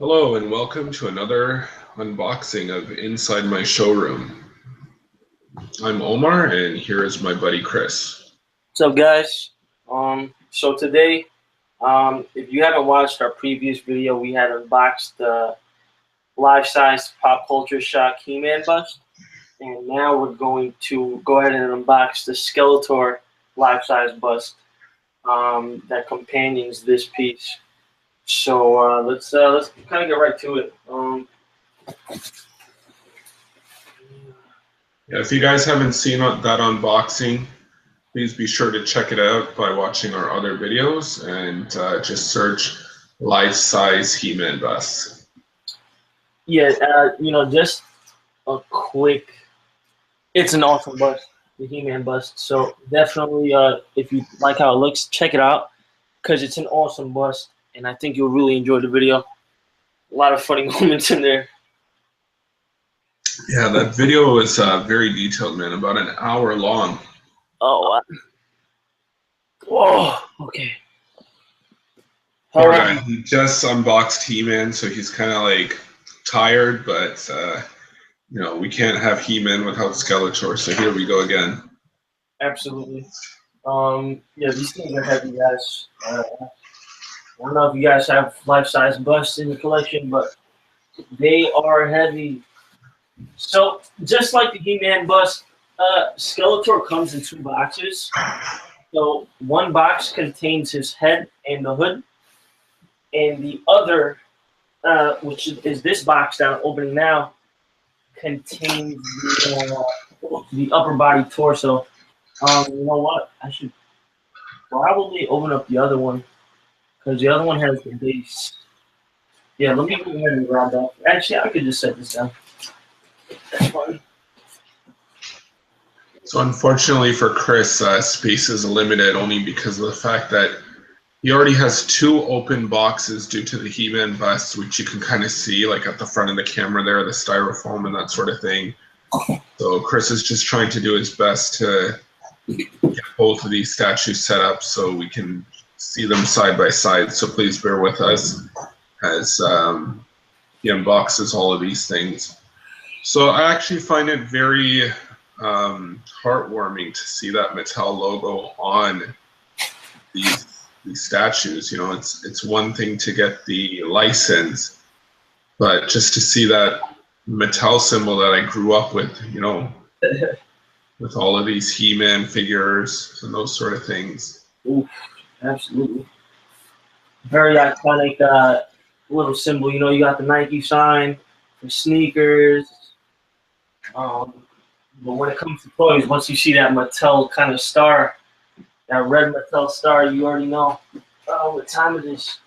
Hello and welcome to another unboxing of Inside My Showroom. I'm Omar and here is my buddy Chris. What's up, guys? So today, if you haven't watched our previous video, we had unboxed the life-size pop culture shock He-Man bust, and now we're going to go ahead and unbox the Skeletor life-size bust that companions this piece. So let's kind of get right to it. If you guys haven't seen that unboxing, please be sure to check it out by watching our other videos and just search life-size He-Man bust. Yeah, just a quick. It's an awesome bust, the He-Man bust. So definitely, if you like how it looks, check it out because it's an awesome bust, and I think you'll really enjoy the video. A lot of funny moments in there. Yeah, that video was very detailed, man. About an hour long. Oh, whoa, okay. All right, he just unboxed He-Man, so he's kind of like tired, but we can't have He-Man without Skeletor, so here we go again. Absolutely. Yeah, these things are heavy, guys. I don't know if you guys have life-size busts in your collection, but they are heavy. So, just like the He-Man bust, Skeletor comes in 2 boxes. So, one box contains his head and the hood, and the other, which is this box that I'm opening now, contains the upper body torso. You know what? I should probably open up the other one because the other one has the base. Yeah, let me go ahead and grab that. Actually, I could just set this down. That's fine. So unfortunately for Chris, space is limited only because of the fact that he already has 2 open boxes due to the He-Man bust, which you can kind of see like at the front of the camera there, the styrofoam and that sort of thing. So Chris is just trying to do his best to get both of these statues set up so we can see them side by side. So please bear with us as he unboxes all of these things. So I actually find it very heartwarming to see that Mattel logo on these statues. You know, it's one thing to get the license, but just to see that Mattel symbol that I grew up with, you know, with all of these He-Man figures and those sort of things. Ooh, absolutely. Very iconic little symbol. You know, you got the Nike sign, the sneakers. But when it comes to toys, once you see that Mattel kind of star, that red Mattel star, you already know what time it is.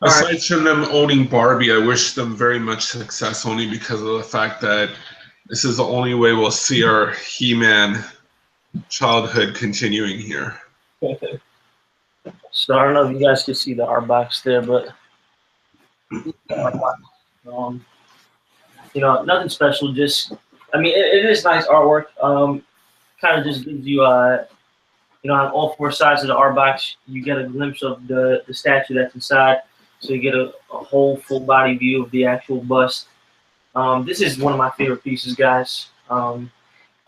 Aside from them owning Barbie, I wish them very much success only because of the fact that this is the only way we'll see our He-Man childhood continuing here. So I don't know if you guys can see the art box there, but nothing special. Just, I mean, it is nice artwork. Kind of just gives you, on all 4 sides of the art box, you get a glimpse of the statue that's inside. So you get a whole full body view of the actual bust. This is one of my favorite pieces, guys. I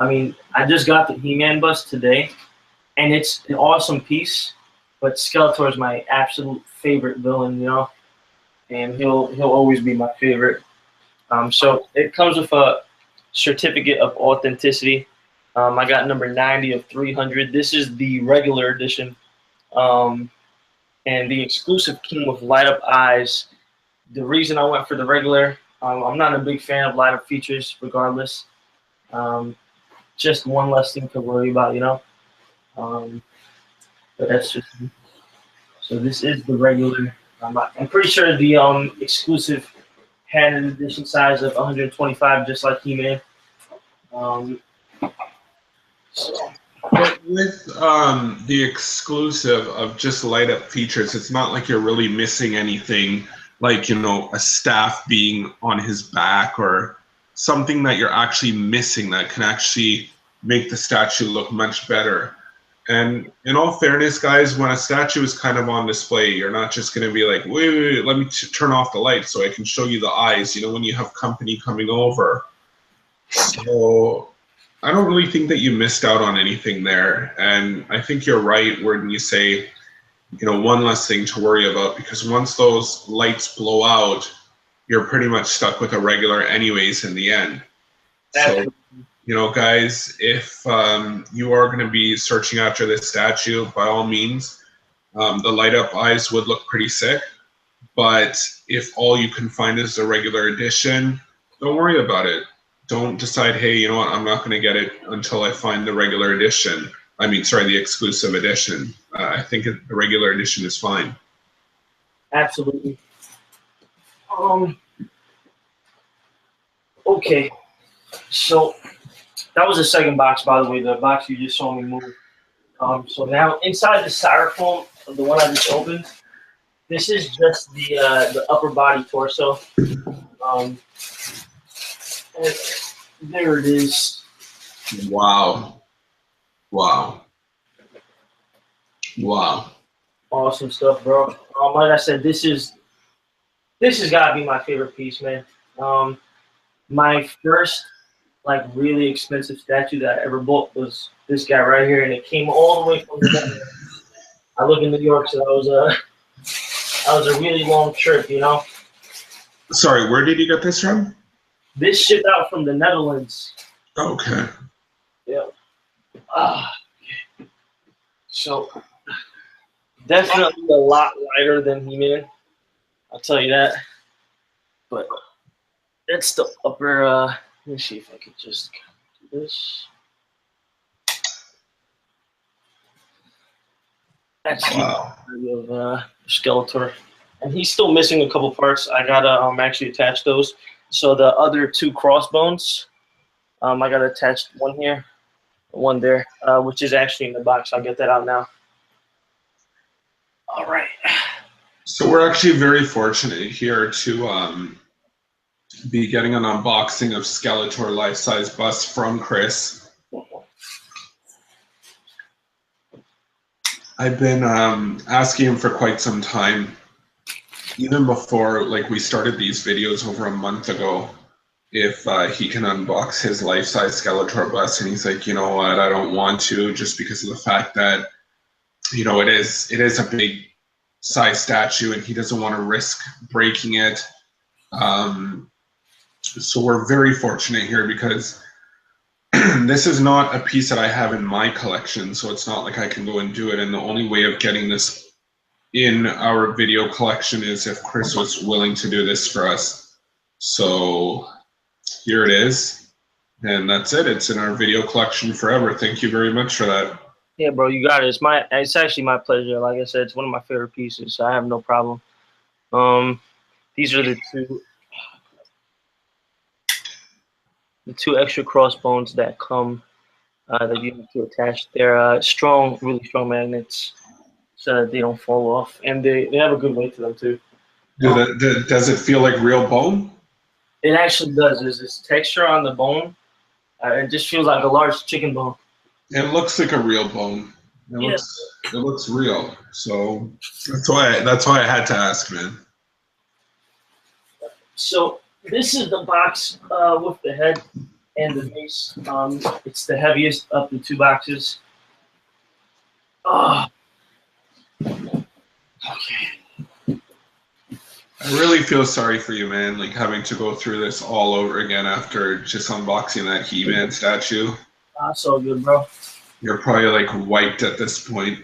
mean, I just got the He-Man bust today, and it's an awesome piece. But Skeletor is my absolute favorite villain, and he'll always be my favorite. So it comes with a certificate of authenticity. I got number 90 of 300. This is the regular edition, and the exclusive came with light up eyes. The reason I went for the regular, I'm not a big fan of light up features, regardless. Just one less thing to worry about, But that's just me. So this is the regular. I'm pretty sure the exclusive had an edition size of 125, just like He-Man. But with the exclusive of just light up features, it's not like you're really missing anything, like, a staff being on his back or something that you're actually missing that can actually make the statue look much better. And in all fairness, guys, when a statue is kind of on display, you're not just going to be like, wait, let me turn off the light so I can show you the eyes, you know, when you have company coming over. So I don't really think that you missed out on anything there. And I think you're right when you say, you know, one less thing to worry about, because once those lights blow out, you're pretty much stuck with a regular anyways in the end. So, you know, guys, if you are going to be searching after this statue, by all means, the light up eyes would look pretty sick. But if all you can find is the regular edition, don't worry about it. Don't decide, hey, you know what, I'm not going to get it until I find the regular edition. I mean, sorry, the exclusive edition. I think the regular edition is fine. Absolutely. Okay. So that was the second box, by the way, the box you just saw me move. So now inside the styrofoam, the one I just opened, this is just the upper body torso. And there it is. Wow. Wow. Wow. Awesome stuff, bro. Like I said, this has got to be my favorite piece, man. My first like really expensive statue that I ever bought was this guy right here, and it came all the way from the Netherlands. I live in New York, so that was a really long trip, you know. Sorry, where did you get this from? This shipped out from the Netherlands. Okay. Yeah. Okay. So definitely a lot lighter than He-Man. I'll tell you that. But it's the upper. Let me see if I could just do this. That's wow. Of Skeletor, and he's still missing a couple parts. I gotta actually attach those. So the other two crossbones, I gotta attach one here, one there, which is actually in the box. I'll get that out now. All right. So we're actually very fortunate here to be getting an unboxing of Skeletor life-size bust from Chris. I've been asking him for quite some time, even before like we started these videos over a month ago, if he can unbox his life-size Skeletor bust, and he's like, you know what, I don't want to, just because of the fact that, you know, it is a big size statue, and he doesn't want to risk breaking it. So we're very fortunate here because this is not a piece that I have in my collection, so it's not like I can go and do it. And the only way of getting this in our video collection is if Chris was willing to do this for us. So here it is, and that's it. It's in our video collection forever. Thank you very much for that. Yeah, bro, you got it. It's actually my pleasure. Like I said, it's one of my favorite pieces, so I have no problem. These are the two extra crossbones that come that you have to attach. They're strong, really strong magnets, so that they don't fall off, and they have a good weight to them too. Does it feel like real bone? It actually does. There's this texture on the bone. It just feels like a large chicken bone. It looks like a real bone. It looks real. So that's why I had to ask, man. So this is the box with the head and the base. It's the heaviest of the two boxes. Okay. I really feel sorry for you, man, like having to go through this all over again after just unboxing that He-Man statue. That's all good, bro. You're probably like wiped at this point.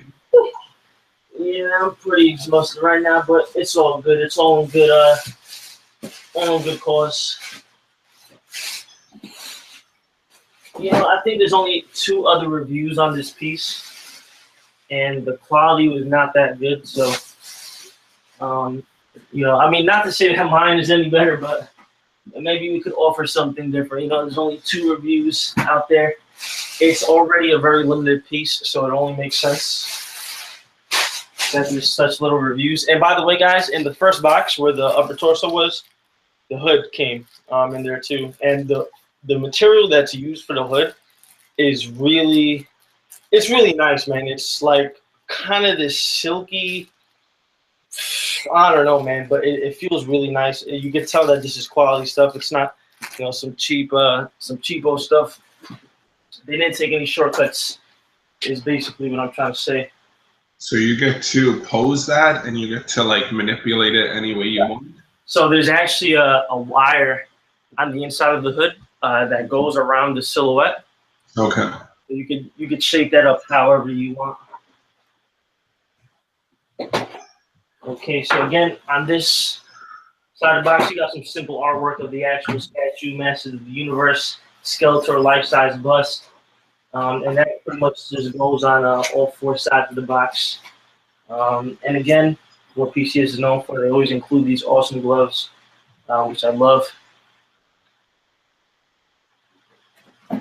Yeah, I'm pretty exhausted right now, but it's all good. It's all in good cause. You know, I think there's only 2 other reviews on this piece, and the quality was not that good. So, you know, I mean, not to say that mine is any better, but maybe we could offer something different. You know, there's only 2 reviews out there. It's already a very limited piece, so it only makes sense that there's such little reviews. And by the way, guys, in the first box where the upper torso was, the hood came in there too. And the material that's used for the hood is really It's really nice, man. It's like kind of this silky. I don't know, man, but it feels really nice. You can tell that this is quality stuff. It's not, some cheapo stuff. They didn't take any shortcuts. Is basically what I'm trying to say. So you get to pose that, and you get to like manipulate it any way you want. So there's actually a wire on the inside of the hood that goes around the silhouette. Okay. So you could shape that up however you want. Okay, so again, on this side of the box, you got some simple artwork of the actual statue, Masters of the Universe, Skeletor life-size bust. And that pretty much just goes on all four sides of the box. And again, what PCS is known for, they always include these awesome gloves, which I love.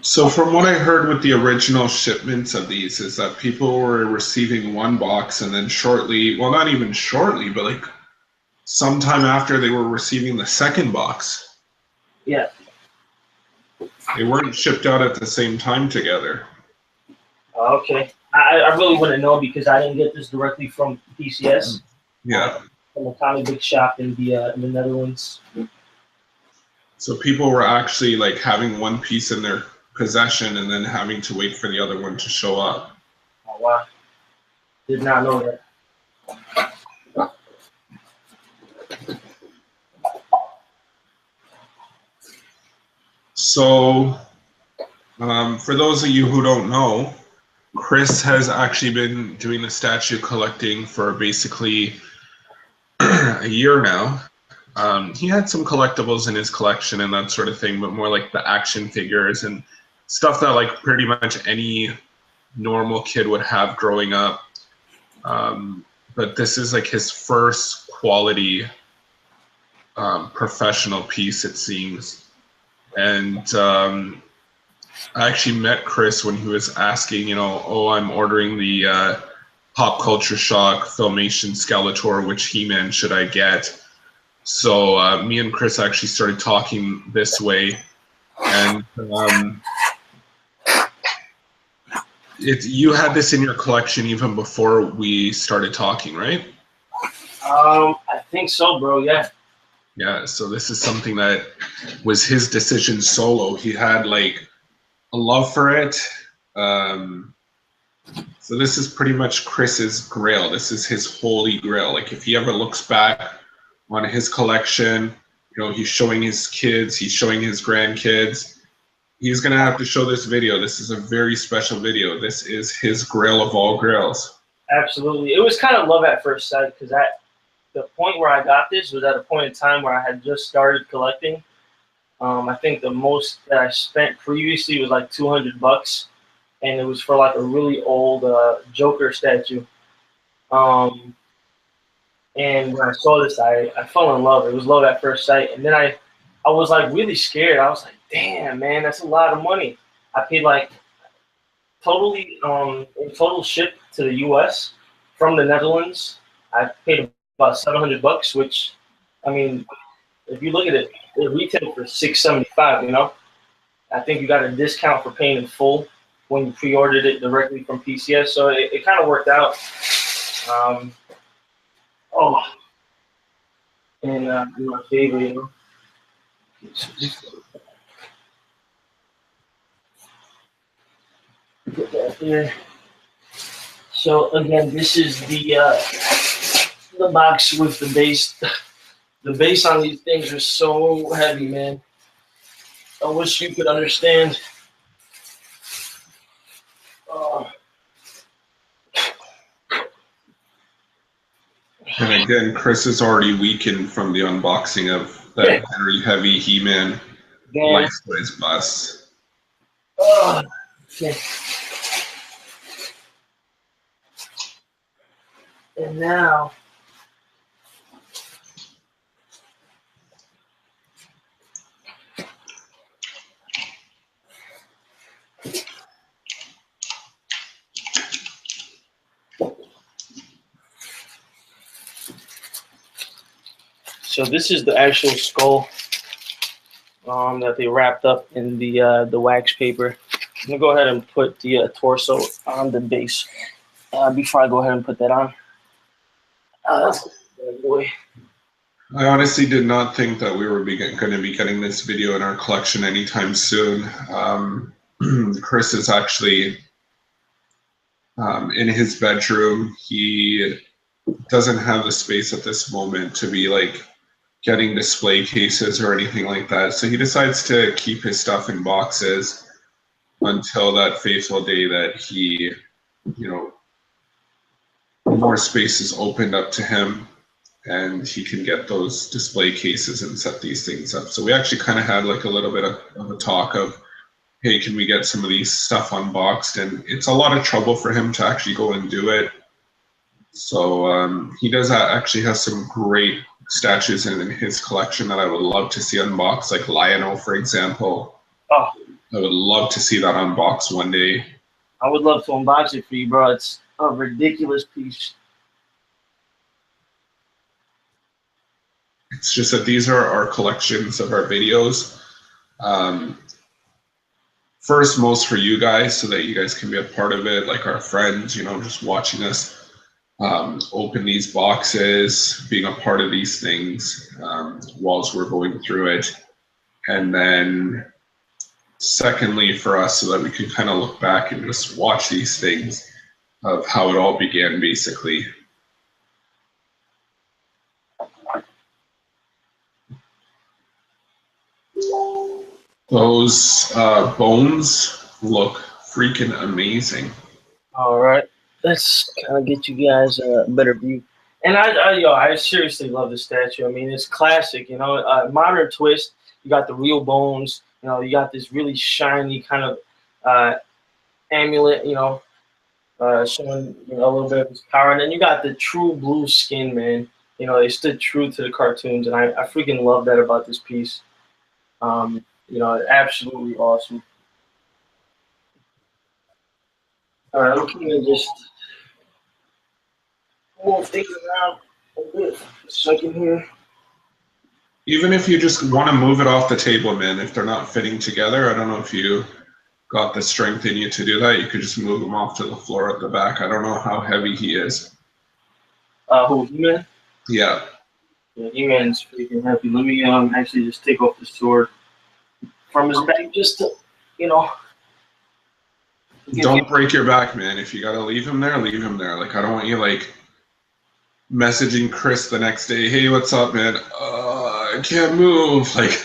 So from what I heard with the original shipments of these is that people were receiving one box and then shortly, well, not even shortly, but like sometime after they were receiving the second box. Yeah. They weren't shipped out at the same time together. Okay. I really wouldn't know because I didn't get this directly from PCS. Yeah. From a comic book shop in the Netherlands. So people were actually like having one piece in their possession and then having to wait for the other one to show up. Oh, wow. Did not know that. So for those of you who don't know, Chris has actually been doing the statue collecting for basically a year now. He had some collectibles in his collection and that sort of thing, but more like the action figures and stuff that like pretty much any normal kid would have growing up. But this is like his first quality professional piece, it seems. And I actually met Chris when he was asking, oh, I'm ordering the Pop Culture Shock Filmation Skeletor, which He-Man should I get? So me and Chris actually started talking this way, and you had this in your collection even before we started talking, right? I think so, bro. Yeah. Yeah. So this is something that was his decision solo. He had like a love for it. So this is pretty much Chris's grail. This is his holy grail. Like if he ever looks back on his collection, he's showing his kids, he's showing his grandkids. He's gonna have to show this video. This is a very special video. This is his grail of all grails. Absolutely. It was kind of love at first sight because the point where I got this was at a point in time where I had just started collecting. I think the most that I spent previously was like $200, and it was for like a really old Joker statue. And when I saw this, I fell in love. It was love at first sight. And then I was like really scared. I was like, damn, man, that's a lot of money. I paid like totally in total ship to the US from the Netherlands. I paid about $700, which, I mean, if you look at it, it retailed for $675, I think you got a discount for paying in full when you pre-ordered it directly from PCS. So it kind of worked out. And my favorite, Put that there. So again, this is the box with the base. The base on these things are so heavy, man. I wish you could understand. And again, Chris is already weakened from the unboxing of that very heavy He-Man life-size bust. Okay. And now, so this is the actual skull that they wrapped up in the wax paper. I'm gonna go ahead and put the torso on the base before I go ahead and put that on. Boy. I honestly did not think that we were going to be getting this video in our collection anytime soon. Chris is actually in his bedroom. He doesn't have the space at this moment to be like getting display cases or anything like that. So he decides to keep his stuff in boxes until that fateful day that he, you know, more space is opened up to him and he can get those display cases and set these things up. So we actually kind of had like a little bit of a talk of, hey, can we get some of these stuff unboxed? And it's a lot of trouble for him to actually go and do it. So he does actually have some great statues in his collection that I would love to see unboxed, like Lionel, for example. Oh, I would love to see that unboxed one day. I would love to unbox it for you, bro. It's a ridiculous piece. It's just that these are our collections of our videos. First, most for you guys, so that you guys can be a part of it, like our friends, you know, just watching us open these boxes, being a part of these things whilst we're going through it. And then secondly, for us, so that we can kind of look back and just watch these things of how it all began, basically. Those bones look freaking amazing. All right, let's kind of get you guys a better view. And I seriously love the statue. I mean, it's classic, you know, modern twist. You got the real bones, you know, you got this really shiny kind of amulet, you know, showing, you know, a little bit of his power. And then you got the true blue skin, man. You know, they stood true to the cartoons, and I freaking love that about this piece. You know, absolutely awesome. All right, I'm going to just move things around a bit for a second here. Even if you just want to move it off the table, man, if they're not fitting together, I don't know if you got the strength in you to do that. You could just move them off to the floor at the back. I don't know how heavy he is. Who, He-Man? Yeah. Yeah, He-Man's freaking heavy. Let me actually just take off the sword from his back just to, you know. Don't break your back, man. If you got to leave him there, leave him there. Like, I don't want you, like, messaging Chris the next day, hey, what's up, man? I can't move. Like,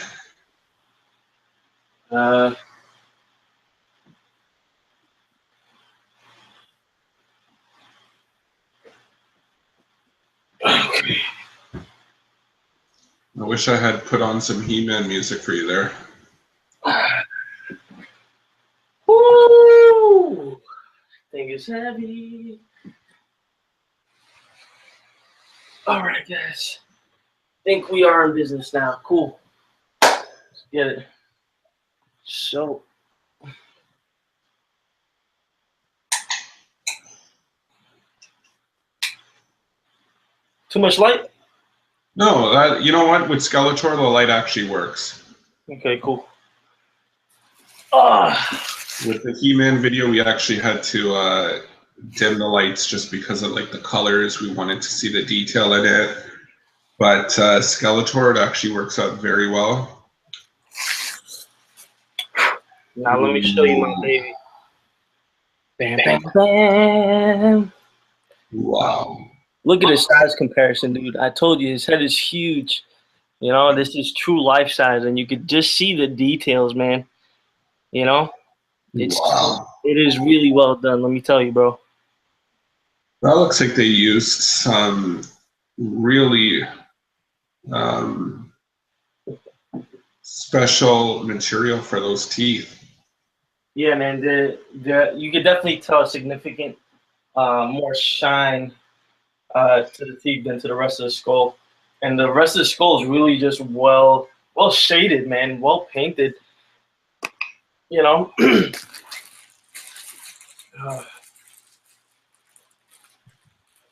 okay. I wish I had put on some He-Man music for you there. Woo! Thing is heavy. All right, guys. Think we are in business now. Cool. Let's get it. So. Too much light? No, you know what? With Skeletor, the light actually works. Okay, cool. With the He-Man video, we actually had to dim the lights just because of like the colors. We wanted to see the detail in it. But Skeletor, it actually works out very well. Now let me show you my baby. Bam, bam, bam. Wow. Look at his size comparison, dude. I told you his head is huge. You know, this is true life size, and you could just see the details, man. You know, it is really well done. Let me tell you, bro. That looks like they used some really special material for those teeth. Yeah, man. You could definitely tell a significant more shine to the teeth than to the rest of the skull, and the rest of the skull is really just well shaded, man. Well painted. You know.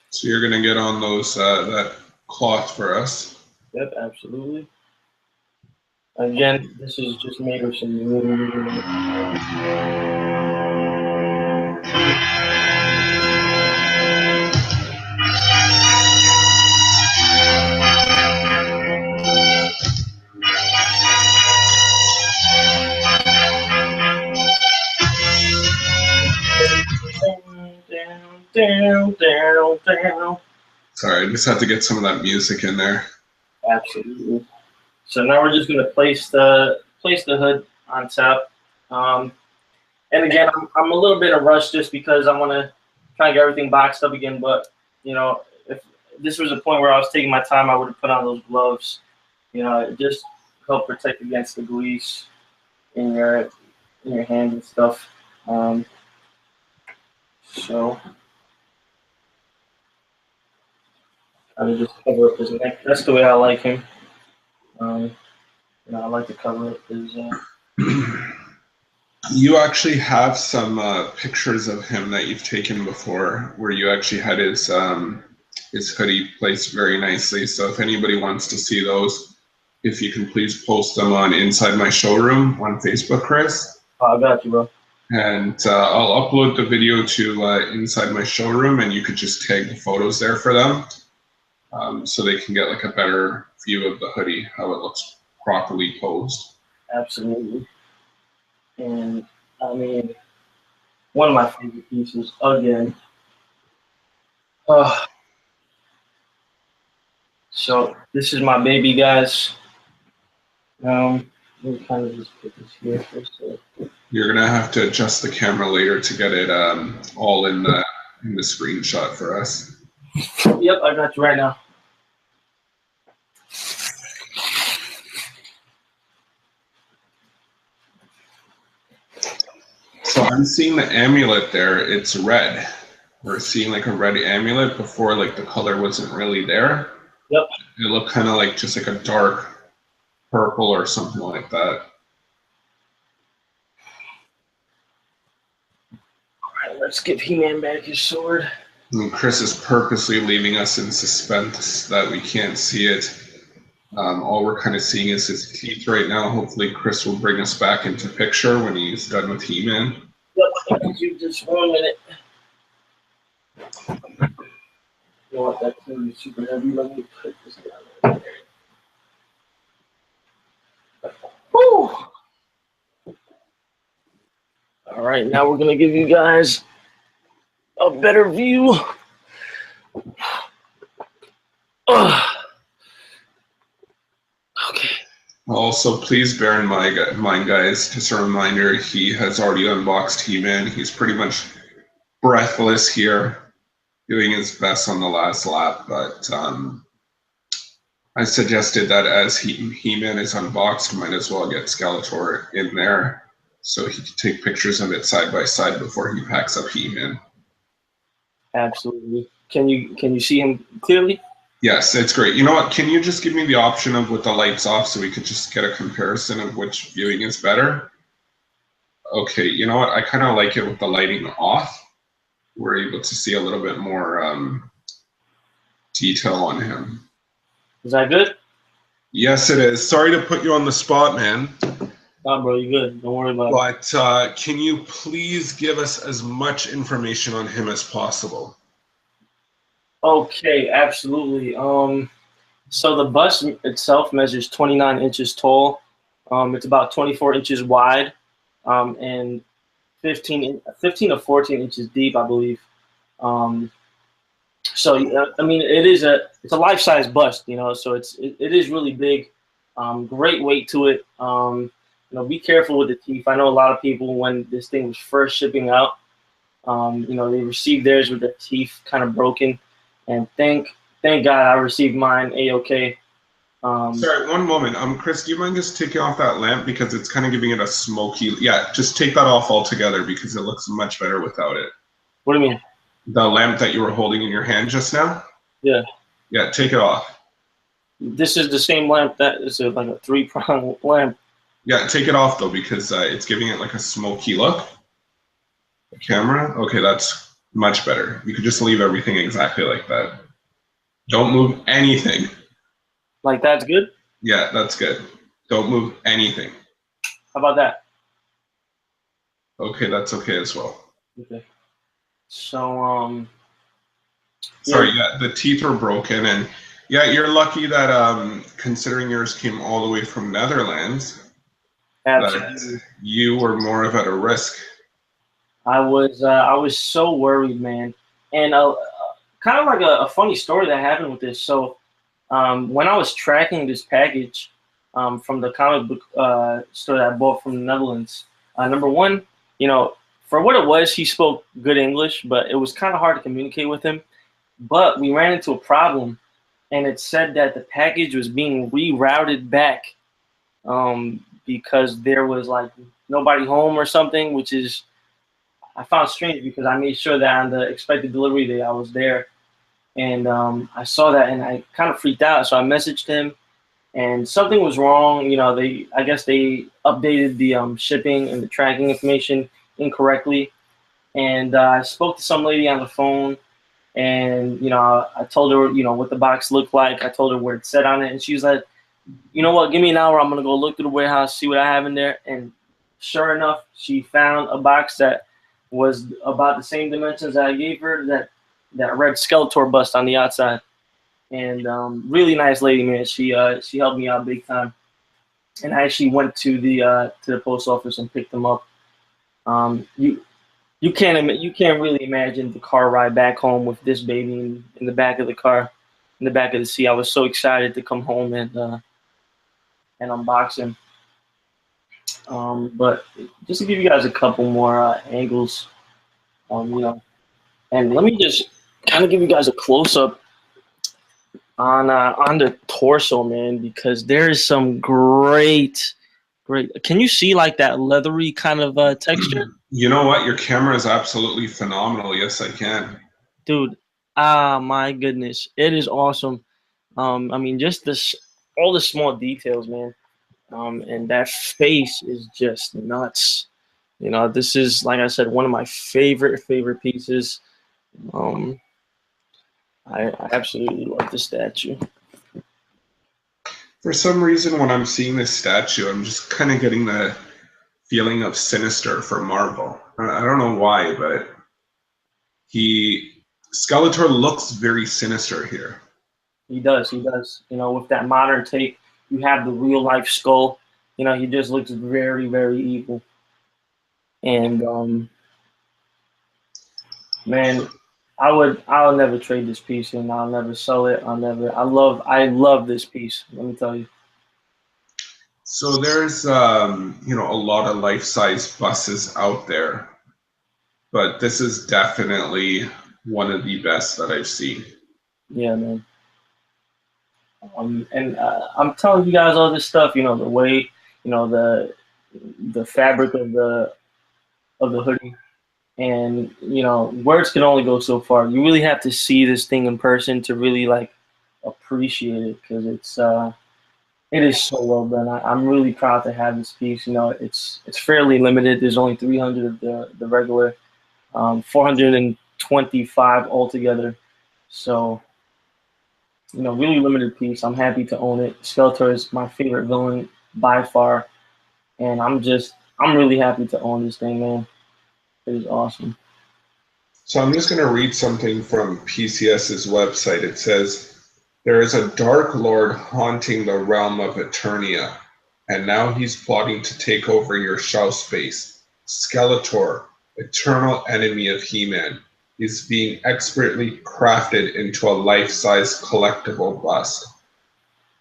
So you're gonna get on those that cloth for us. Yep, absolutely. Again, this is just made with some really. Down. Sorry, I just had to get some of that music in there. Absolutely. So now we're just gonna place the hood on top. And again, I'm a little bit in a rush just because I want to try and get everything boxed up again. But you know, if this was a point where I was taking my time, I would have put on those gloves. You know, it just help protect against the grease in your hands and stuff. So I would just cover up his neck. That's the way I like him. You know, I like to cover up his. You actually have some pictures of him that you've taken before, where you actually had his hoodie placed very nicely. So if anybody wants to see those, if you can please post them on Inside My Showroom on Facebook, Chris. Oh, I got you, bro. And I'll upload the video to Inside My Showroom, and you could just tag the photos there for them, so they can get like a better view of the hoodie, how it looks properly posed. Absolutely. And I mean, one of my favorite pieces again. So this is my baby, guys. Let me kind of just put this here for a second. You're gonna have to adjust the camera later to get it all in the screenshot for us. Yep, I got you right now. So I'm seeing the amulet there. It's red. We're seeing like a red amulet. Before, like the color wasn't really there. Yep. It looked kind of like just like a dark purple or something like that. All right, let's give He-Man back his sword. And Chris is purposely leaving us in suspense that we can't see it. All we're kind of seeing is his teeth right now. Hopefully Chris will bring us back into picture when he's done with He-Man. Yep, I'll give you just 1 minute. You want that to be super heavy? Let me put this down. Woo! All right, now we're gonna give you guys a better view. Okay. Also, please bear in mind, guys, just a reminder, he has already unboxed He-Man. He's pretty much breathless here, doing his best on the last lap, but I suggested that as He-Man is unboxed, might as well get Skeletor in there so he can take pictures of it side by side before he packs up He-Man. Absolutely. Can you see him clearly? Yes, it's great. You know what? Can you just give me the option of with the lights off so we could just get a comparison of which viewing is better? Okay, you know what? I kind of like it with the lighting off. We're able to see a little bit more detail on him. Is that good? Yes, it is. Sorry to put you on the spot, man. Nah, bro, you good. Don't worry about it. But can you please give us as much information on him as possible? Okay, absolutely. So the bust itself measures 29 inches tall. It's about 24 inches wide, and 15 to 14 inches deep, I believe. So I mean, it's a life-size bust, you know. So it is really big. Great weight to it. You know, be careful with the teeth. I know a lot of people, when this thing was first shipping out, you know, they received theirs with their teeth kind of broken. And thank God I received mine A-okay. Sorry, one moment. Chris, do you mind just taking off that lamp because it's kind of giving it a smoky? Yeah, just take that off altogether because it looks much better without it. What do you mean? The lamp that you were holding in your hand just now? Yeah. Yeah, take it off. This is the same lamp that is like a 3-prong lamp. Yeah, take it off though because it's giving it like a smoky look. The camera? Okay, that's much better. You could just leave everything exactly like that. Don't move anything. Like that's good? Yeah, that's good. Don't move anything. How about that? Okay, that's okay as well. Okay. So Sorry, yeah, the teeth were broken, and yeah, you're lucky that considering yours came all the way from Netherlands, absolutely. that you were more of at a risk. I was so worried, man, and kind of like a funny story that happened with this. So when I was tracking this package from the comic book store that I bought from the Netherlands, number one, you know, for what it was, he spoke good English, but it was kind of hard to communicate with him. But we ran into a problem, and it said that the package was being rerouted back because there was like nobody home or something, which is I found strange because I made sure that on the expected delivery day I was there, and I saw that and I kind of freaked out. So I messaged him, and something was wrong. You know, I guess they updated the shipping and the tracking information incorrectly, and I spoke to some lady on the phone. And, you know, I told her, you know, what the box looked like. I told her what it said on it. And she was like, you know what, give me an hour. I'm going to go look through the warehouse, see what I have in there. And sure enough, she found a box that was about the same dimensions that I gave her, that read Skeletor bust on the outside. And really nice lady, man. She helped me out big time. And I actually went to the post office and picked them up. You can't really imagine the car ride back home with this baby in the back of the car, in the back of the seat. I was so excited to come home and unbox him. But just to give you guys a couple more angles, you know, and let me just kind of give you guys a close up on the torso, man, because there is some great. Can you see like that leathery kind of texture? You know what? Your camera is absolutely phenomenal. Yes, I can. Dude, my goodness, it is awesome. I mean, just this, all the small details, man. And that face is just nuts. You know, this is, like I said, one of my favorite pieces. Um, I absolutely love the statue. For some reason, when I'm seeing this statue, I'm just kind of getting the feeling of Sinister from Marvel. I don't know why, but Skeletor looks very sinister here. He does. You know, with that modern take, you have the real life skull. You know, he just looks very evil. And man, I'll never trade this piece, and I'll never sell it. I love this piece. Let me tell you. So there's you know, a lot of life-size buses out there, but this is definitely one of the best that I've seen. Yeah, man. And I'm telling you guys all this stuff. You know, the weight, you know, the fabric of the hoodie, and you know, words can only go so far. You really have to see this thing in person to really like appreciate it, because it is so well done. I'm really proud to have this piece. You know, it's fairly limited. There's only 300 of the regular, 425 altogether. So, you know, really limited piece. I'm happy to own it. Skeletor is my favorite villain by far, and I'm really happy to own this thing, man. It is awesome. So I'm just going to read something from PCS's website. It says, there is a Dark Lord haunting the realm of Eternia, and now he's plotting to take over your shelf space. Skeletor, eternal enemy of He-Man, is being expertly crafted into a life-size collectible bust.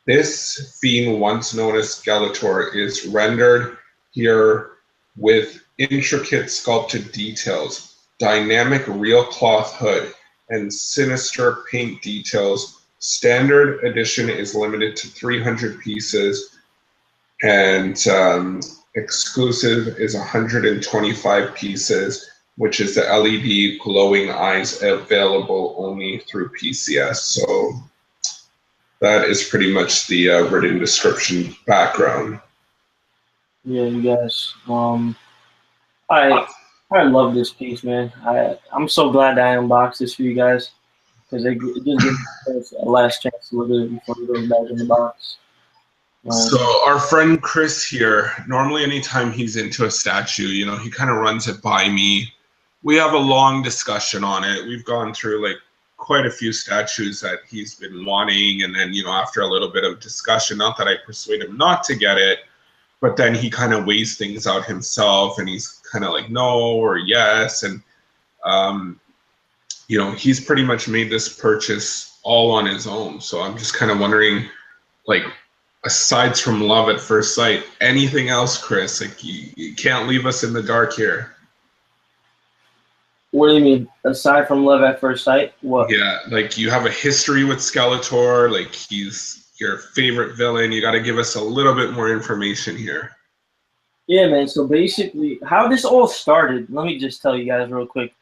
This fiend, once known as Skeletor, is rendered here with intricate sculpted details, dynamic real cloth hood, and sinister paint details. Standard edition is limited to 300 pieces, and exclusive is 125 pieces, which is the LED glowing eyes available only through PCS. So that is pretty much the written description background. Yeah, you guys. I love this piece, man. I'm so glad that I unboxed this for you guys, because it just gives us a last chance to look at it before it goes back in the box. So our friend Chris here, normally anytime he's into a statue, you know, he kind of runs it by me. We have a long discussion on it. We've gone through like quite a few statues that he's been wanting, and then, you know, after a little bit of discussion, not that I persuade him not to get it, but then he kind of weighs things out himself, and he's kind of like no or yes, and you know, he's pretty much made this purchase all on his own. So I'm just kind of wondering, like, aside from love at first sight, anything else, Chris? Like, you can't leave us in the dark here. What do you mean? Aside from love at first sight, what? Yeah, like you have a history with Skeletor. Like, he's your favorite villain. You got to give us a little bit more information here. Yeah, man. So basically, how this all started, let me just tell you guys real quick,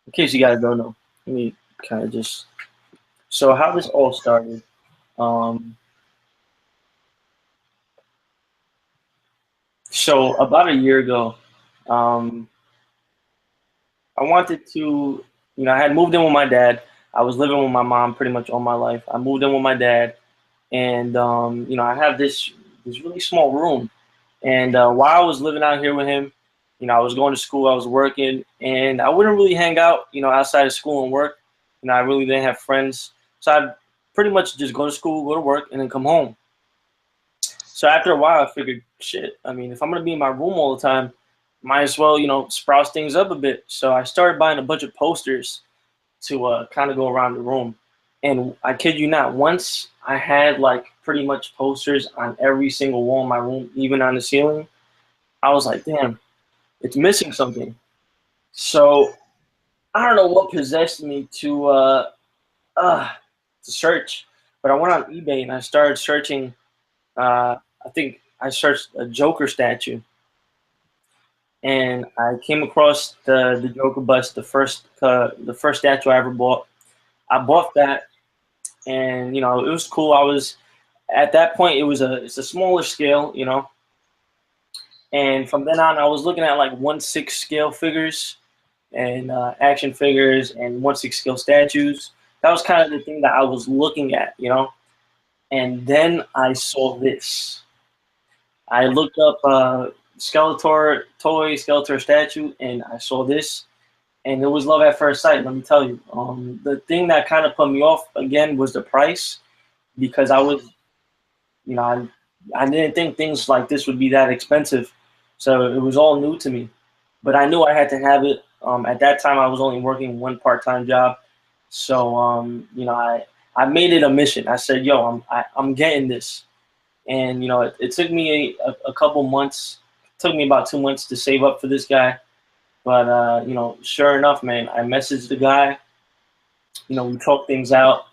in case you guys don't know. Let me kind of just. So how this all started. So about a year ago, I wanted to, you know, I had moved in with my dad. I was living with my mom pretty much all my life. I moved in with my dad, and you know, I have this really small room. And while I was living out here with him, you know, I was going to school, I was working, and I wouldn't really hang out, you know, outside of school and work. You know, I really didn't have friends, so I'd pretty much just go to school, go to work, and then come home. So after a while, I figured, shit, I mean, if I'm gonna be in my room all the time, might as well, you know, sprouse things up a bit. So I started buying a bunch of posters to kind of go around the room. And I kid you not, once I had like pretty much posters on every single wall in my room, even on the ceiling, I was like, damn, it's missing something. So I don't know what possessed me to search, but I went on eBay and I started searching. I think I searched a Joker statue, and I came across the Joker bust, the first statue I ever bought. I bought that, and you know, it was cool. I was at that point, it's a smaller scale, you know, and from then on, I was looking at like 1/6 scale figures and action figures and 1/6 scale statues. That was kind of the thing that I was looking at, you know. And then I saw this. I looked up Skeletor toy, Skeletor statue, and I saw this, and it was love at first sight. Let me tell you. The thing that kind of put me off again was the price, because I was, you know, I didn't think things like this would be that expensive, so it was all new to me. But I knew I had to have it. At that time, I was only working one part-time job, so you know, I made it a mission. I said, "Yo, I'm getting this." And you know, it took me a couple months. It took me about 2 months to save up for this guy. But you know, sure enough, man, I messaged the guy. You know, we talked things out,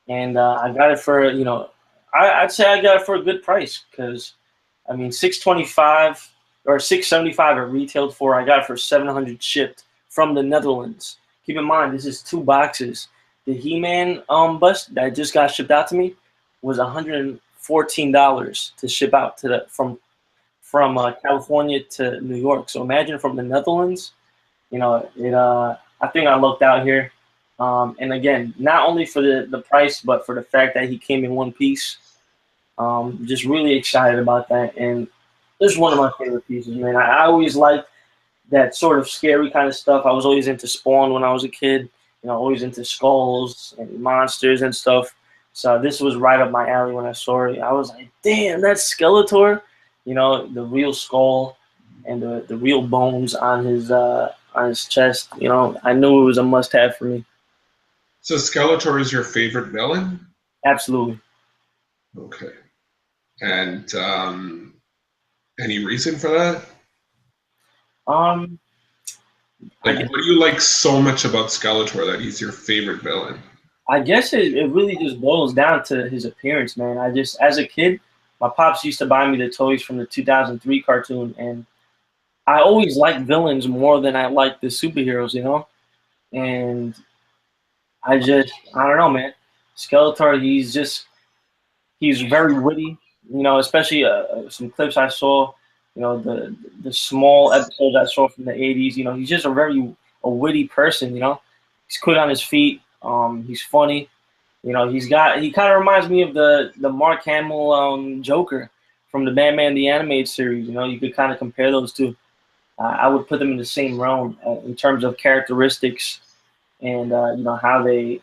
and I got it for, you know, I'd say I got it for a good price, because I mean, 625 or 675 it retailed for. I got it for 700 shipped from the Netherlands. Keep in mind, this is 2 boxes. The He-Man bust that just got shipped out to me was $114 to ship out to from California to New York. So imagine from the Netherlands, you know, I think I looked out here. And again, not only for the price, but for the fact that he came in one piece. Just really excited about that. And this is one of my favorite pieces, man. I always liked that sort of scary kind of stuff. I was always into Spawn when I was a kid. You know, always into skulls and monsters and stuff. So this was right up my alley when I saw it. I was like, damn, that's Skeletor. You know, the real skull and the real bones on his chest. You know, I knew it was a must-have for me. So Skeletor is your favorite villain? Absolutely. Okay. And any reason for that? Like, what do you like so much about Skeletor that he's your favorite villain? I guess it really just boils down to his appearance, man. As a kid, my pops used to buy me the toys from the 2003 cartoon, and I always liked villains more than I liked the superheroes, you know? And I don't know, man. Skeletor, he's very witty, you know, especially some clips I saw, you know, the small episodes I saw from the 80s, you know, he's just a witty person, you know? He's quick on his feet. He's funny. You know, he kind of reminds me of the Mark Hamill Joker. from the Batman the Animated Series. You know, you could kind of compare those two. I would put them in the same realm in terms of characteristics and you know how they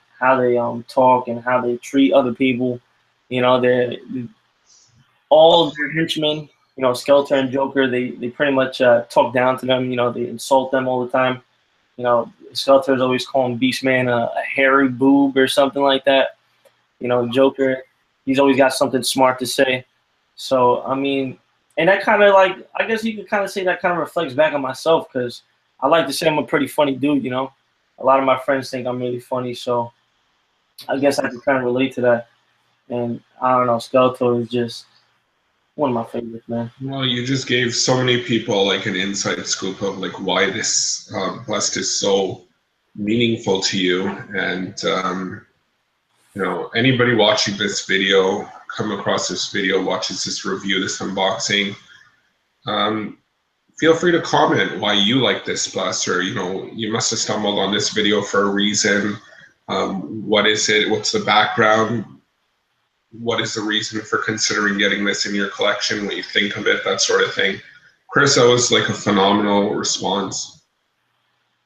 talk and how they treat other people. You know, they're all their henchmen. You know, Skeletor and Joker. They pretty much talk down to them. You know, they insult them all the time. You know, Skeletor's always calling Beastman a hairy boob or something like that. You know, Joker, he's always got something smart to say. So, I mean, and that kind of like, I guess you could kind of say that kind of reflects back on myself because I like to say I'm a pretty funny dude, you know. A lot of my friends think I'm really funny, so I guess I can kind of relate to that. And I don't know, Skeletor is just one of my favorites, man. Well, you just gave so many people like an inside scoop of like why this bust is so meaningful to you, and you know, anybody watching this video, come across this video, watches this review, this unboxing, feel free to comment why you like this bust, or you know, you must have stumbled on this video for a reason. What is it? What's the background? What is the reason for considering getting this in your collection? What you think of it, that sort of thing. Chris, that was like a phenomenal response.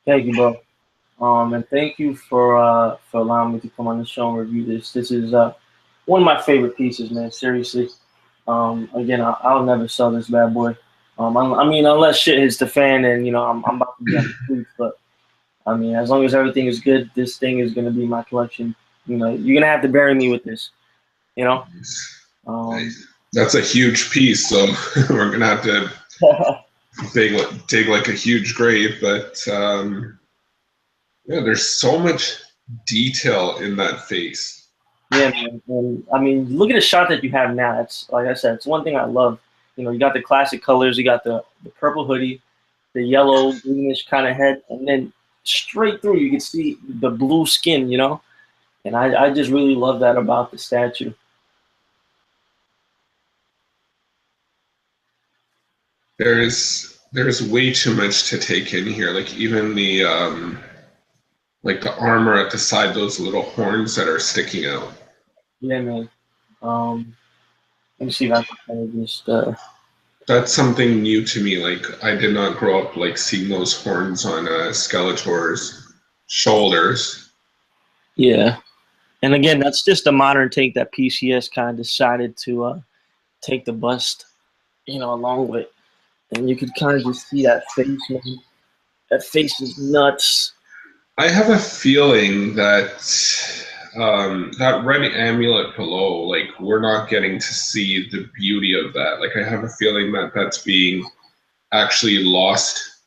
Thank you, bro. And thank you for allowing me to come on the show and review this. This is one of my favorite pieces, man. Seriously. Again, I'll never sell this bad boy. I mean, unless shit hits the fan and you know I'm about to be on the streets. But I mean, as long as everything is good, this thing is gonna be my collection. You know, you're gonna have to bury me with this. You know. Nice. That's a huge piece, so we're gonna have to dig like a huge grave. But yeah, there's so much detail in that face. Yeah, man. And I mean, look at the shot that you have now. It's like I said, it's one thing I love. You know, you got the classic colors, you got the purple hoodie, the yellow, greenish kind of head, and then straight through you can see the blue skin, you know? And I just really love that about the statue. There's way too much to take in here. Like even the like the armor at the side, those little horns that are sticking out. Yeah, man. Let me see if I can kind of just That's something new to me. Like I did not grow up like seeing those horns on Skeletor's shoulders. yeah. And again, that's just a modern take that PCS kind of decided to take the bust, you know, along with. And you could kind of just see that face, man. That face is nuts. I have a feeling that that red amulet below, like we're not getting to see the beauty of that. Like I have a feeling that that's being actually lost.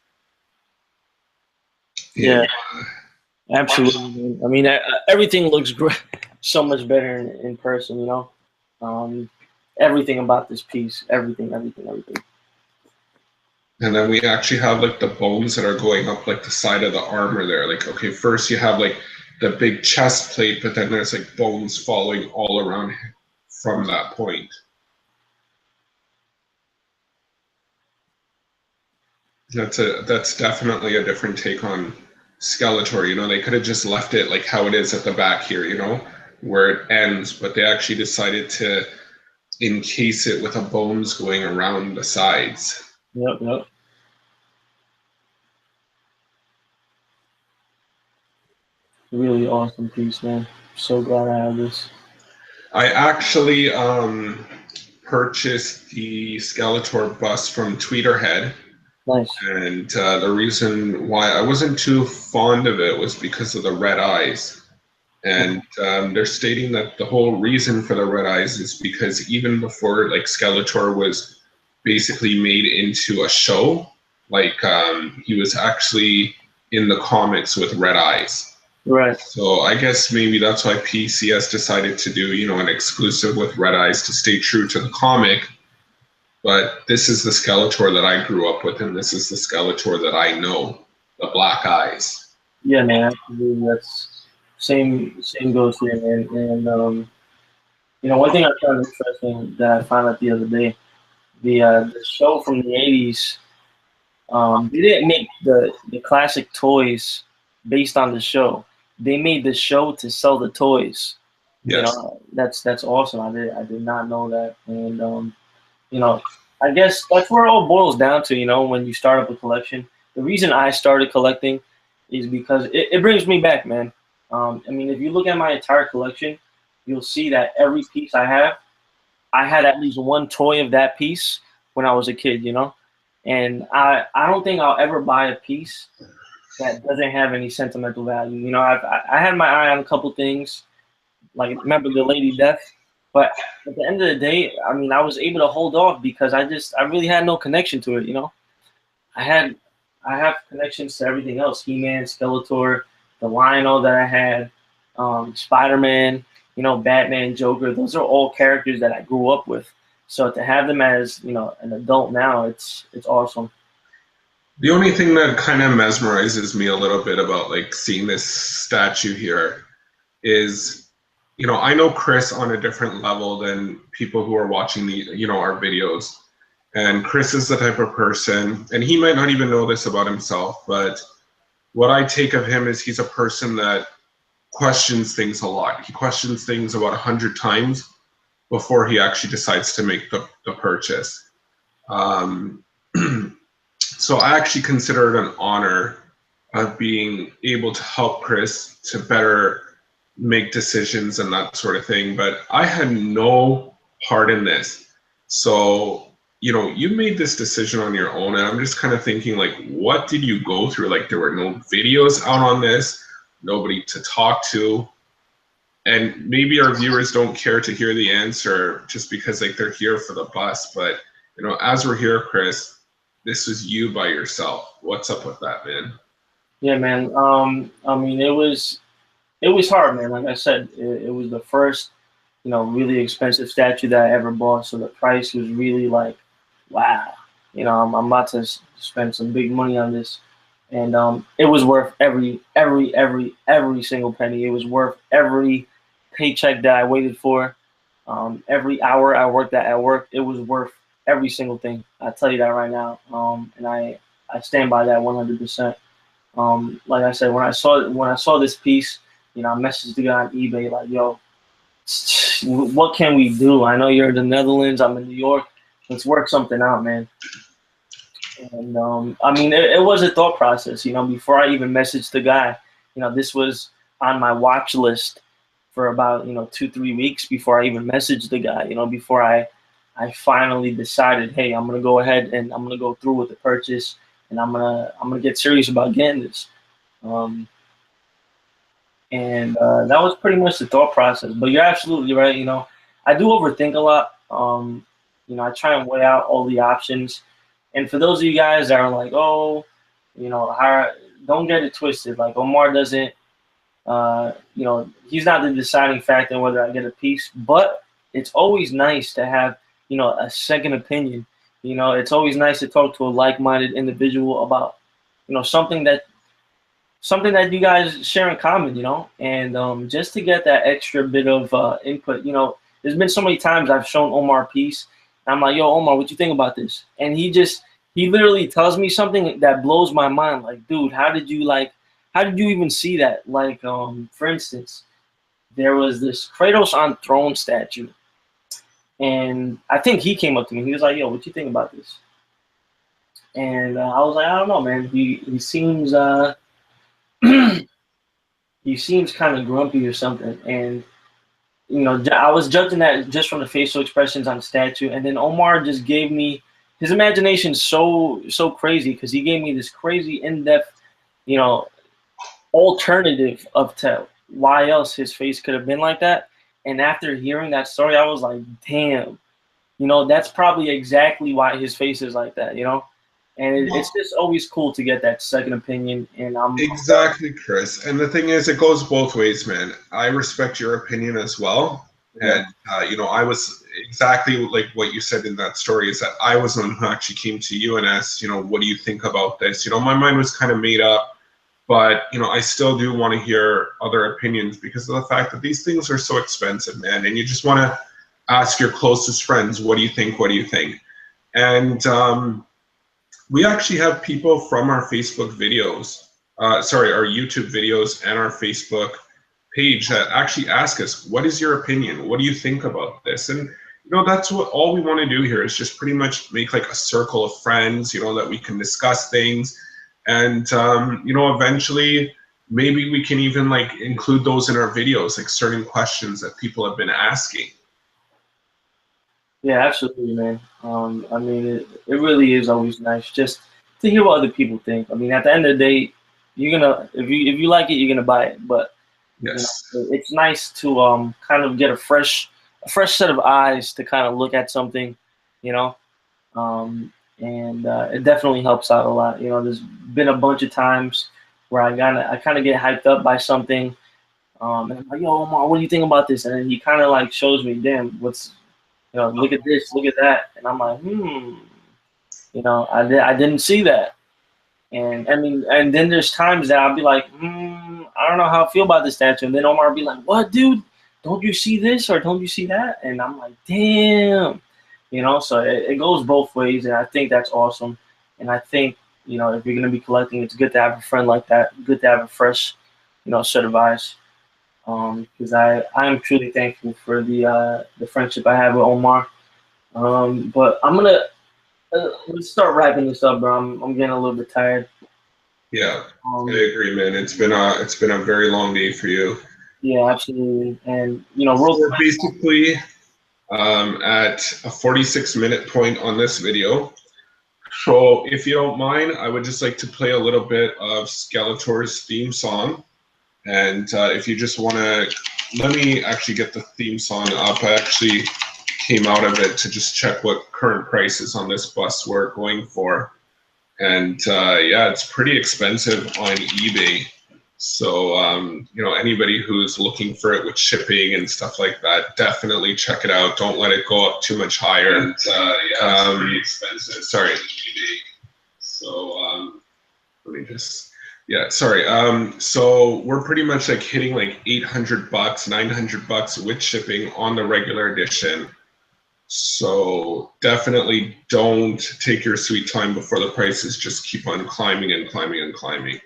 Yeah, absolutely. I mean, everything looks great, so much better in person, you know. Everything about this piece, everything. And then we actually have like the bones that are going up like the side of the armor there. Like, okay, first you have like the big chest plate, but then there's like bones following all around from that point. That's definitely a different take on Skeletor. You know, they could have just left it like how it is at the back here, you know, where it ends, but they actually decided to encase it with a bones going around the sides. Yep. Really awesome piece, man. So glad I have this. I actually purchased the Skeletor bust from Tweeterhead. Nice. And the reason why I wasn't too fond of it was because of the red eyes. And they're stating that the whole reason for the red eyes is because even before like Skeletor was basically made into a show, like he was actually in the comics with red eyes. Right. So I guess maybe that's why PCS decided to do, you know, an exclusive with red eyes to stay true to the comic. But this is the Skeletor that I grew up with, and this is the Skeletor that I know, the black eyes. Yeah, man. Absolutely. That's same goes here, man. And you know, one thing I found interesting that I found out the other day, the show from the '80s, they didn't make the classic toys based on the show. They made the show to sell the toys. Yes. You know, that's awesome. I did not know that. And you know, I guess that's where it all boils down to, you know, when you start up a collection. The reason I started collecting is because it brings me back, man. I mean, if you look at my entire collection, you'll see that every piece I have, I had at least one toy of that piece when I was a kid, you know? And I don't think I'll ever buy a piece that doesn't have any sentimental value. You know, I had my eye on a couple things, like remember the Lady Death, but at the end of the day, I mean, I was able to hold off because I really had no connection to it. You know, I had I have connections to everything else: He-Man, Skeletor, the Lion-O that I had, Spider-Man, you know, Batman, Joker. Those are all characters that I grew up with. So to have them as, you know, an adult now, it's awesome. The only thing that kind of mesmerizes me a little bit about like seeing this statue here is, you know, I know Chris on a different level than people who are watching the, you know, our videos. And Chris is the type of person, and he might not even know this about himself, but what I take of him is he's a person that questions things a lot. He questions things about 100 times before he actually decides to make the purchase. Um, so I actually consider it an honor of being able to help Chris to better make decisions and that sort of thing. But I had no part in this. So, you know, you made this decision on your own, and I'm just kind of thinking, like, what did you go through? Like, there were no videos out on this, nobody to talk to. And maybe our viewers don't care to hear the answer just because like they're here for the bus. But, you know, as we're here, Chris, this was you by yourself. What's up with that, man? Yeah, man. I mean, it was hard, man. Like I said, it was the first, you know, really expensive statue that I ever bought. So the price was really like, wow, you know, I'm about to spend some big money on this, and it was worth every single penny. It was worth every paycheck that I waited for, every hour I worked at work. It was worth every single thing. I tell you that right now, and I stand by that 100%. Like I said, when I saw this piece, you know, I messaged the guy on eBay like, yo, what can we do? I know you're in the Netherlands, I'm in New York. Let's work something out, man. And I mean, it was a thought process, you know, before I even messaged the guy. You know, this was on my watch list for about, you know, 2-3 weeks before I even messaged the guy. You know, before I finally decided, hey, I'm gonna go ahead and I'm gonna go through with the purchase, and I'm gonna get serious about getting this. Um, and that was pretty much the thought process. But you're absolutely right. You know, I do overthink a lot. You know, I try and weigh out all the options. And for those of you guys that are like, oh, you know, don't get it twisted. Like Omar doesn't, you know, he's not the deciding factor in whether I get a piece. But it's always nice to have, you know, a second opinion. You know, it's always nice to talk to a like-minded individual about, you know, something that you guys share in common, you know, and just to get that extra bit of input. You know, there's been so many times I've shown Omar a piece, and I'm like, yo, Omar, what you think about this? And he literally tells me something that blows my mind. Like, dude, how did you even see that? Like, for instance, there was this Kratos on throne statue, and I think he came up to me. He was like, yo, what you think about this? And I was like, I don't know, man. He seems he seems kind of grumpy or something. And you know, I was judging that just from the facial expressions on the statue, and then Omar just gave me his imagination's so crazy because he gave me this crazy in-depth, you know, alternative of why else his face could have been like that. And after hearing that story, I was like, damn, you know, that's probably exactly why his face is like that, you know. And it's just always cool to get that second opinion. And Exactly, Chris. And the thing is, it goes both ways, man. I respect your opinion as well. yeah, And, you know, I was exactly like what you said in that story is that I was the one who actually came to you and asked, you know, what do you think about this? You know, my mind was kind of made up, but, you know, I still do want to hear other opinions because of the fact that these things are so expensive, man. And you just want to ask your closest friends, what do you think? What do you think? And, we actually have people from our Facebook videos, sorry, our YouTube videos and our Facebook page that actually ask us, what is your opinion? What do you think about this? And, that's what all we want to do here is just pretty much make like a circle of friends, that we can discuss things. And, eventually maybe we can even like include those in our videos, like certain questions that people have been asking. Yeah, absolutely, man. I mean, it really is always nice just to hear what other people think. I mean, at the end of the day, you're gonna if you like it, you're gonna buy it. But Yes. it's nice to kind of get a fresh set of eyes to kind of look at something, you know. And it definitely helps out a lot. There's been a bunch of times where I kind of get hyped up by something, and I'm like, yo, Omar, what do you think about this? And then he kind of like shows me, damn, look at this, look at that, and I'm like, I didn't see that. And I mean, and then there's times that I'll be like, I don't know how I feel about this statue, and then Omar will be like, what, dude? Don't you see this or don't you see that? And I'm like, damn. So it goes both ways, and I think that's awesome. And I think, if you're going to be collecting, it's good to have a friend like that, good to have a fresh, set of eyes. Because I am truly thankful for the friendship I have with Omar. But I'm going to let's start wrapping this up, bro. I'm getting a little bit tired. Yeah, I agree, man. It's been a very long day for you. Yeah, absolutely. And, so basically, at a 46-minute point on this video. So if you don't mind, I would just like to play a little bit of Skeletor's theme song. And if you just want to, let me actually get the theme song up. I actually came out of it to just check what current prices on this bus were going for. And yeah, it's pretty expensive on eBay. So, anybody who's looking for it with shipping and stuff like that, definitely check it out. Don't let it go up too much higher. And, yeah, it's pretty expensive. Sorry. So, let me just, yeah, sorry. So we're pretty much like hitting like $800, $900 with shipping on the regular edition. So definitely don't take your sweet time before the prices just keep on climbing and climbing and climbing.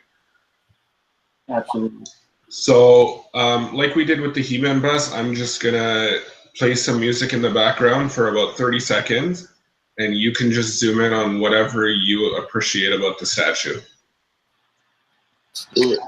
Absolutely. So, like we did with the He-Man bus, I'm just gonna play some music in the background for about 30 seconds, and you can just zoom in on whatever you appreciate about the statue. Let's do it.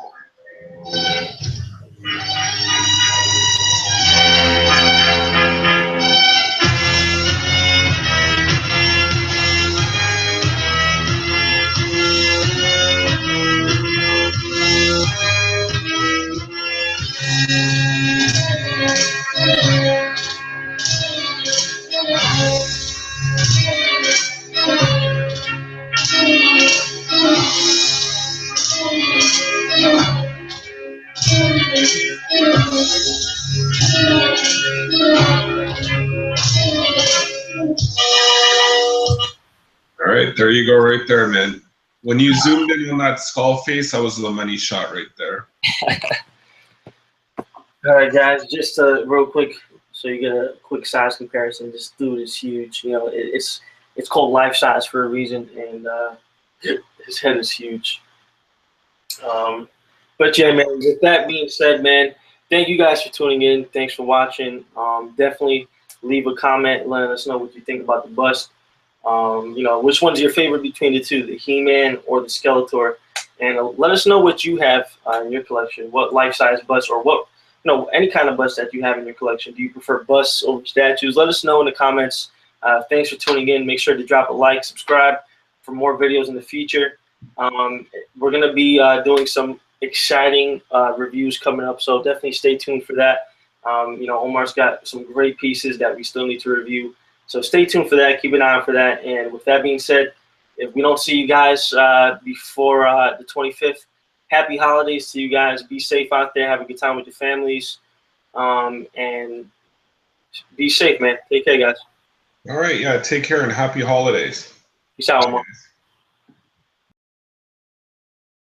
All right, there you go right there, man. When you zoomed in on that skull face, that was the money shot right there. All right, guys, just real quick, so you get a quick size comparison. This dude is huge. It's called life size for a reason, and his head is huge. But yeah, man, with that being said, man, thank you guys for tuning in. Thanks for watching. Definitely leave a comment letting us know what you think about the bust. Which one's your favorite between the two, the He-Man or the Skeletor? And let us know what you have in your collection, what life-size bust or what, any kind of bust that you have in your collection. Do you prefer busts over statues? Let us know in the comments. Thanks for tuning in. Make sure to drop a like, subscribe for more videos in the future. We're going to be doing some exciting reviews coming up, so definitely stay tuned for that. Omar's got some great pieces that we still need to review, so stay tuned for that. Keep an eye out for that. And with that being said, if we don't see you guys before the 25th, happy holidays to you guys. Be safe out there. Have a good time with your families, and be safe, man. Take care, guys. All right, yeah, take care and happy holidays. Peace out, Omar.